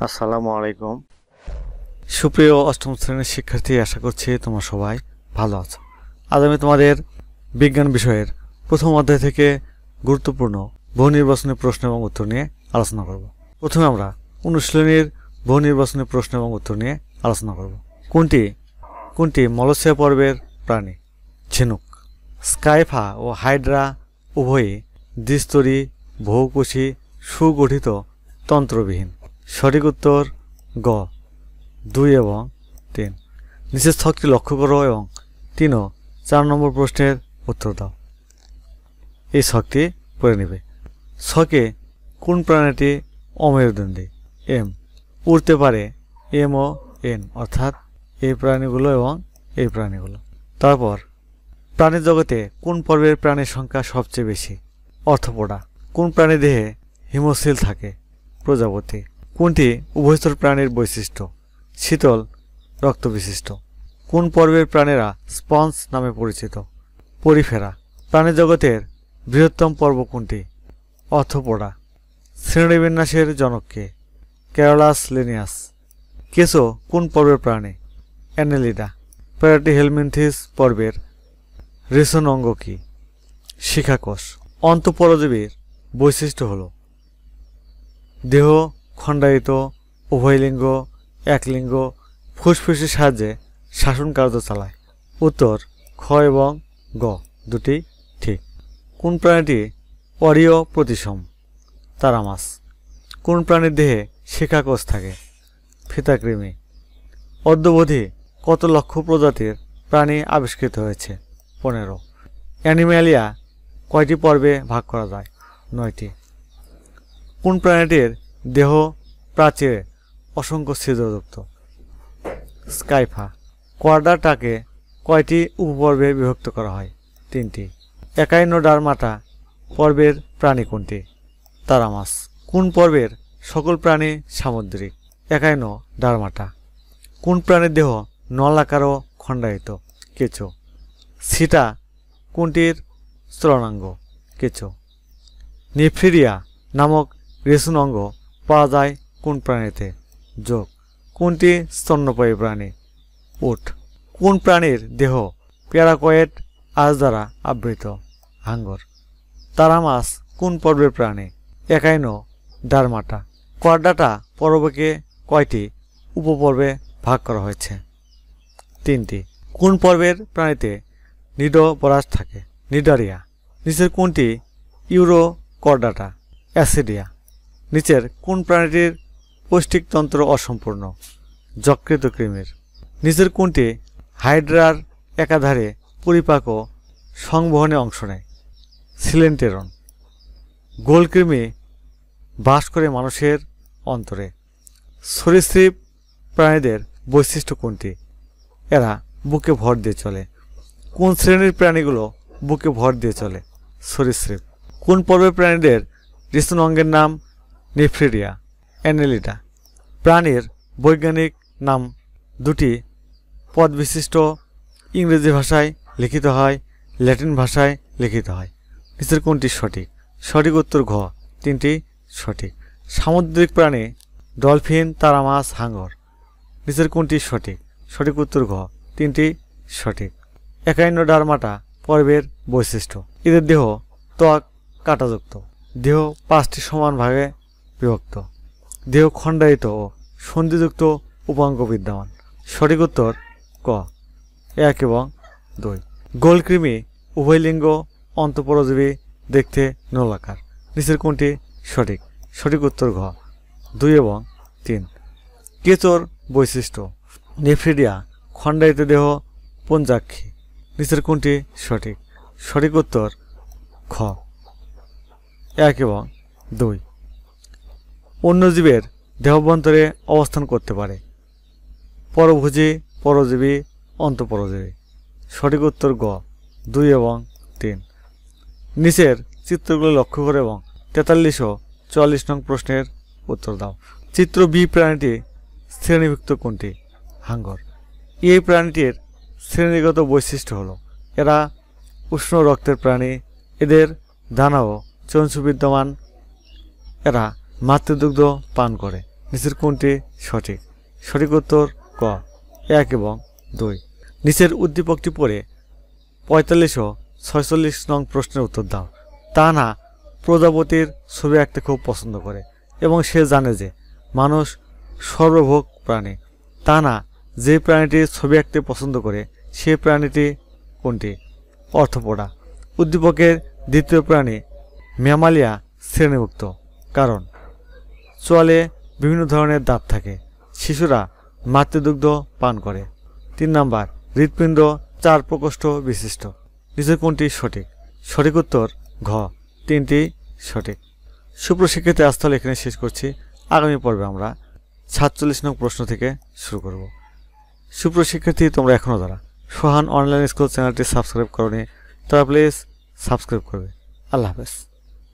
আসসালামু আলাইকুম। সুপ্রিয় অষ্টম শ্রেণীর শিক্ষার্থী, আশা করছি তোমরা সবাই ভালো আছো। আজ আমি তোমাদের বিজ্ঞান বিষয়ের প্রথম অধ্যায় থেকে গুরুত্বপূর্ণ বহু নির্বাচনী প্রশ্ন এবং উত্তর নিয়ে আলোচনা করব। প্রথমে আমরা অনুশীলনীর বহু নির্বাচনী প্রশ্ন এবং উত্তর নিয়ে আলোচনা করব। কোনটি মলস্যা পর্বের প্রাণী? ঝিনুক। স্কাইফা ও হাইড্রা উভয়ই দ্বিস্তরী, বহুকোষী, সুগঠিত, তন্ত্রবিহীন। সঠিক উত্তর গ, 2 এবং 3। নিচের ছকটি লক্ষ্য করো এবং 3 ও 4 নম্বর প্রশ্নের উত্তর দাও। এই ছকটি পড়ে নেবে। ছকে কোন প্রাণীটি অমেরুদণ্ডী? এম। উড়তে পারে এম ও এন, অর্থাৎ এই প্রাণীগুলো এবং এই প্রাণীগুলো। তারপর প্রাণী জগতে কোন পর্বের প্রাণীর সংখ্যা সবচেয়ে বেশি? অর্থোপোডা। কোন প্রাণী দেহে হিমোসিল থাকে? প্রজাপতি। কোনটি উভয়চর প্রাণীর বৈশিষ্ট্য? শীতল রক্তবিশিষ্ট। কোন পর্বের প্রাণীরা স্পঞ্জ নামে পরিচিত? পরিফেরা। প্রাণী জগতের বৃহত্তম পর্ব কোনটি? অর্থোপোডা। শ্রেণীবিন্যাসের জনক কে? Carolus Linnaeus. কেঁচো কোন পর্বের প্রাণী? অ্যানেলিডা। প্যারাটিহেলমিনথিস পর্বের রেশন অঙ্গ কি? শিখাকোষ। অন্তঃপরজীবীর বৈশিষ্ট্য হল দেহ খণ্ডায়িত, উভয়লিঙ্গ, একলিঙ্গ, ফুসফুসের সাহায্যে শাসন কার্য চালায়। উত্তর খ এবং গ, দুটি ঠিক। কোন প্রাণীটি অরীয় প্রতিসম? তারা মাছ। কোন প্রাণীর দেহে শিখাকোষ থাকে? ফিতাকৃমি। অদ্যাবধি কত লক্ষ প্রজাতির প্রাণী আবিষ্কৃত হয়েছে? 15। অ্যানিম্যালিয়া কয়টি পর্বে ভাগ করা যায়? 9টি। কোন প্রাণীটির দেহ প্রাচীরে অসংখ্য ছিদ্রযুক্ত? স্কাইফা। কোয়াড্রাটাকে কয়টি উপপর্বে বিভক্ত করা হয়? 3টি। একাইনোডার্মাটা পর্বের প্রাণী কোনটি? তারা-মাছ। কোন পর্বের সকল প্রাণী সামুদ্রিক? একাইনোডার্মাটা। কোন প্রাণীর দেহ নলাকার ও খণ্ডায়িত? কেঁচো। সিটা কোনটির স্থলনাঙ্গ? কেঁচো। নিফ্রিডিয়া নামক রেশন অঙ্গ পাওয়া যায় কোন প্রাণীতে? যোগ। কোনটি স্তন্যপায়ী প্রাণী? উট। কোন প্রাণীর দেহ প্যারাকয়েড আঁশ দ্বারা আবৃত? হাঙ্গর। তারা-মাছ কোন পর্বের প্রাণী? একাইনোডার্মাটা। কোয়াড্রাটা পর্বকে কয়টি উপপর্বে ভাগ করা হয়েছে? 3টি। কোন পর্বের প্রাণীতে নিডোবরাস থাকে? নিডারিয়া। নিচের কোনটি ইউরোকর্ডাটা? অ্যাসিডিয়া। নিচের কোন প্রাণীটির পৌষ্টিকতন্ত্র অসম্পূর্ণ? যকৃত কৃমির। নিচের কোনটি হাইড্রার একাধারে পরিপাক ও সংবহনে অংশ নেয়? সিলেন্টেরন। গোলকৃমি বাস করে মানুষের অন্তরে। সরীসৃপ প্রাণীদের বৈশিষ্ট্য কোনটি? এরা বুকে ভর দিয়ে চলে। কোন শ্রেণীর প্রাণীগুলো বুকে ভর দিয়ে চলে? সরীসৃপ। কোন পর্বের প্রাণীদের রেশন অঙ্গের নাম নিফ্রিডিয়া, অ্যানেলিডা? প্রাণীর বৈজ্ঞানিক নাম দুটি পদ বিশিষ্ট, ইংরেজি ভাষায় লিখিত হয়, ল্যাটিন ভাষায় লিখিত হয়। নিচের কোনটি সঠিক? সঠিক উত্তর ঘ, 3টি সঠিক। সামুদ্রিক প্রাণী ডলফিন, তারা-মাছ, হাঙ্গর। নিচের কোনটি সঠিক? সঠিক উত্তর ঘ, 3টি সঠিক। একাইনোডার্মাটা পর্বের বৈশিষ্ট্য। এদের দেহ ত্বক কাঁটাযুক্ত। দেহ 5টি সমান ভাগে বিভক্ত। দেহ খণ্ডায়িত ও সন্ধিযুক্ত উপাঙ্গ বিদ্যমান। সঠিক উত্তর ক, 1 এবং 2। গোলকৃমি উভয়লিঙ্গ, অন্তঃপরজীবী, দেখতে নলাকার। নিচের কোনটি সঠিক? সঠিক উত্তর ঘ, 2 এবং 3। কেঁচোর বৈশিষ্ট্য। নিফ্রিডিয়া খণ্ডায়িত দেহ, পঞ্চাক্ষী। নিচের কোনটি সঠিক? সঠিক উত্তর খ, 1 এবং 2। অন্য জীবের দেহাভ্যন্তরে অবস্থান করতে পারে? পরভোজী, পরজীবী, অন্তঃপরজীবী। সঠিক উত্তর গ, 2 এবং 3। নিচের চিত্রগুলো লক্ষ্য করে এবং 43 ও 44 নং প্রশ্নের উত্তর দাও। চিত্র বি প্রাণীটি শ্রেণীভুক্ত কোনটি? হাঙ্গর। এই প্রাণীটির শ্রেণীগত বৈশিষ্ট্য হল এরা উষ্ণ রক্তের প্রাণী, এদের দানা ও চঞ্চু বিদ্যমান, এরা মাতৃদুগ্ধ পান করে। নিচের কোনটি সঠিক? সঠিক উত্তর ক 1 এবং 2। নিচের উদ্দীপকটি পড়ে 45 ও 46 নং প্রশ্নের উত্তর দাও। তানা প্রজাপতির ছবি আঁকতে খুব পছন্দ করে এবং সে জানে যে মানুষ সর্বভোগ প্রাণী। তানা যে প্রাণীটির ছবি আঁকতে পছন্দ করে সেই প্রাণীটি কোনটি? অর্থপোড়া। উদ্দীপকের দ্বিতীয় প্রাণী ম্যামালিয়া শ্রেণীভুক্ত কারণ চোয়ালে বিভিন্ন ধরনের দাঁত থাকে। শিশুরা মাতৃদুগ্ধ পান করে। 3 নাম্বার, হৃৎপিণ্ড 4 প্রকোষ্ঠ বিশিষ্ট। নিচের কোনটি সঠিক? সঠিক উত্তর ঘ 3টি সঠিক। সুপ্রশিক্ষিত আজ তাহলে এখানে শেষ করছি। আগামী পর্বে আমরা 47 নং প্রশ্ন থেকে শুরু করব। সুপ্রশিক্ষার্থী, তোমরা এখনও যারা সোহান অনলাইন স্কুল চ্যানেলটি সাবস্ক্রাইব করোনি তারা প্লিজ সাবস্ক্রাইব করবে। আল্লাহ হাফেজ।